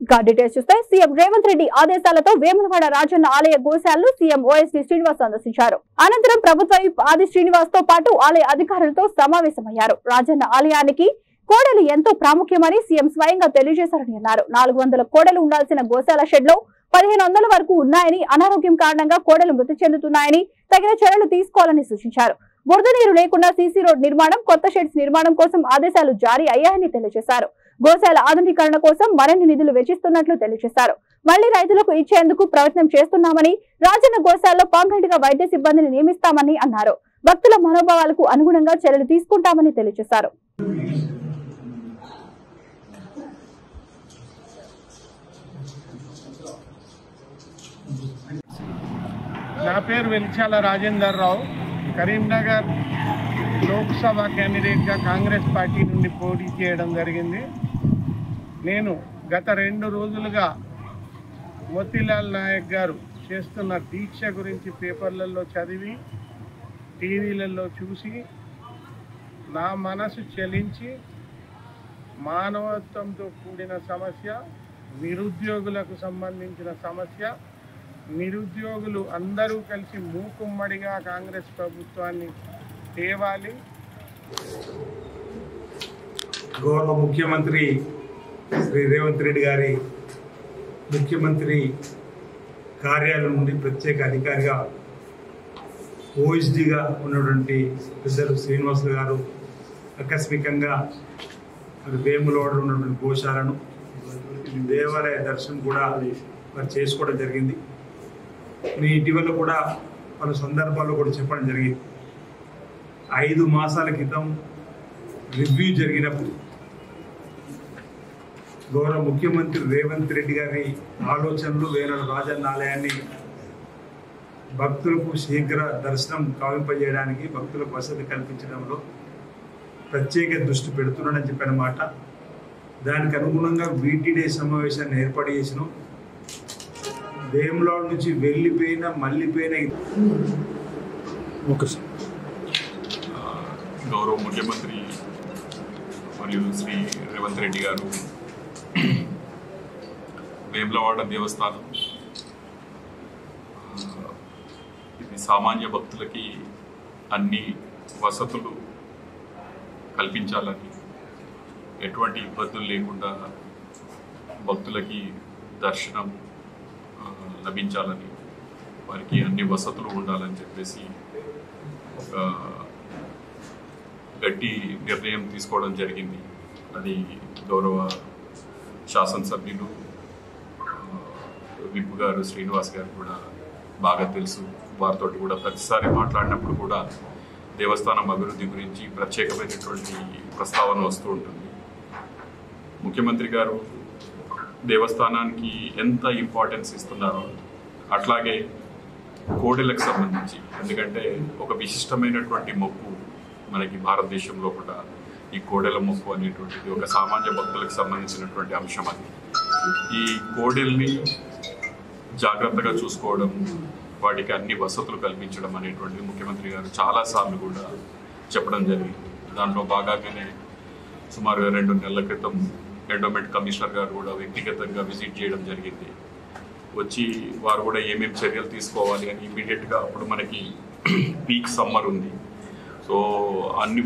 Details చూస్తే CM Revanth Reddy ఆదేశాలతో వేములవాడ రాజన్న ఆలయ గోశాలను సీఎం ఓఎస్డీ శ్రీనివాస్ సందర్శించారు. అనంతరం ప్రభుత్వ ఆది శ్రీనివాస్ తో పాటు ఆలయ అధికారులతో సమావేశమయ్యారు. రాజన్న ఆలయానికి కోడలు ఎంతో ప్రాముఖ్యమని సీఎం స్వయంగా తెలియజేశారని అన్నారు. 400 కోడలు ఉండాల్సిన గోశాల షెడ్ లో 1500 వరకు ఉన్నాయని, అనారోగ్యం కారణంగా కోడలు మృతి చెందుతున్నాయని తగిన చర్యలు తీసుకోవాలని సూచించారు. బురద నీరు లేకుండా సీసీ రోడ్ నిర్మాణం, కొత్త షెడ్స్ నిర్మాణం కోసం ఆదేశాలు జారీ అయ్యాయని తెలియజేశారు. గోశాల ఆధునీకరణ కోసం మరిన్ని నిధులు వెచ్చిస్తున్నట్లు తెలియజేశారు. మళ్లీ రైతులకు ఇచ్చేందుకు ప్రయత్నం చేస్తున్నామని, రాజన్న గోశాలలో పర్మనెంట్ గా వైద్య సిబ్బందిని నియమిస్తామని అన్నారు. భక్తుల మనోభావాలకు అనుగుణంగా చర్యలు తీసుకుంటామని తెలియజేశారు. నా పేరు వెలిచాల రాజేందర్ రావు. కరీంనగర్ లోక్సభ క్యాండిడేట్గా కాంగ్రెస్ పార్టీ నుండి పోటీ చేయడం జరిగింది. నేను గత 2 రోజులుగా మోతీలాల్ నాయక్ గారు చేస్తున్న దీక్ష గురించి పేపర్లలో చదివి, టీవీలలో చూసి నా మనసు చలించి, మానవత్వంతో కూడిన సమస్య, నిరుద్యోగులకు సంబంధించిన సమస్య, నిరుద్యోగులు అందరూ కలిసి మూకుమ్మడిగా కాంగ్రెస్ ప్రభుత్వాన్ని తేవాలి. గౌరవ ముఖ్యమంత్రి శ్రీ రేవంత్ రెడ్డి గారి ముఖ్యమంత్రి కార్యాలయం నుండి ప్రత్యేక అధికారిగా ఓఎస్డీగా ఉన్నటువంటి పెద్దలు శ్రీనివాస్ గారు ఆకస్మికంగా వేములవాడలో ఉన్నటువంటి గోశాలను దేవాలయ దర్శనం కూడా వారు చేసుకోవడం జరిగింది. ఇటీవల కూడా పలు సందర్భాల్లో కూడా చెప్పడం జరిగింది. 5 మాసాల క్రితం రివ్యూ జరిగినప్పుడు గౌరవ ముఖ్యమంత్రి రేవంత్ రెడ్డి గారి ఆలోచనలు వేములవాడ రాజన్న ఆలయాన్ని భక్తులకు శీఘ్ర దర్శనం కావింపజేయడానికి, భక్తులకు వసతి కల్పించడంలో ప్రత్యేక దృష్టి పెడుతున్నాడని చెప్పిన మాట. దానికి అనుగుణంగా వీటీడే సమావేశాన్ని ఏర్పాటు చేసినాం. వేములవాడ నుంచి వెళ్ళిపోయిన మళ్ళీపోయిన గౌరవ ముఖ్యమంత్రి మరియు శ్రీ రేవంత్ రెడ్డి గారు వేములవాడ దేవస్థానం ఇది సామాన్య భక్తులకి అన్ని వసతులు కల్పించాలని, ఎటువంటి ఇబ్బందులు లేకుండా భక్తులకి దర్శనం లభించాలని, వారికి అన్ని వసతులు ఉండాలని చెప్పేసి ఒక గట్టి నిర్ణయం తీసుకోవడం జరిగింది. అది గౌరవ శాసనసభ్యులు విప్ గారు శ్రీనివాస్ గారు కూడా బాగా తెలుసు. వారితో కూడా ప్రతిసారి మాట్లాడినప్పుడు కూడా దేవస్థానం అభివృద్ధి గురించి ప్రత్యేకమైనటువంటి ప్రస్తావన వస్తూ ఉంటుంది. ముఖ్యమంత్రి గారు దేవస్థానానికి ఎంత ఇంపార్టెన్స్ ఇస్తున్నారో అట్లాగే కోడెలకు సంబంధించి, ఎందుకంటే ఒక విశిష్టమైనటువంటి మొక్కు మనకి భారతదేశంలో కూడా ఈ కోడెల మొక్కు అనేటువంటిది ఒక సామాన్య భక్తులకు సంబంధించినటువంటి అంశం. అది ఈ కోడెల్ని జాగ్రత్తగా చూసుకోవడం, వాటికి అన్ని వసతులు కల్పించడం అనేటువంటిది ముఖ్యమంత్రి గారు చాలాసార్లు కూడా చెప్పడం జరిగింది. దాంట్లో భాగంగానే సుమారు 2 నెలల క్రితం ఎండోమెంట్ కమిషనర్ గారు కూడా వ్యక్తిగతంగా విజిట్ చేయడం జరిగింది. వచ్చి వారు కూడా ఏమేమి చర్యలు తీసుకోవాలి అని ఇమీడియట్గా, అప్పుడు మనకి పీక్ సమ్మర్ ఉంది, సో అన్ని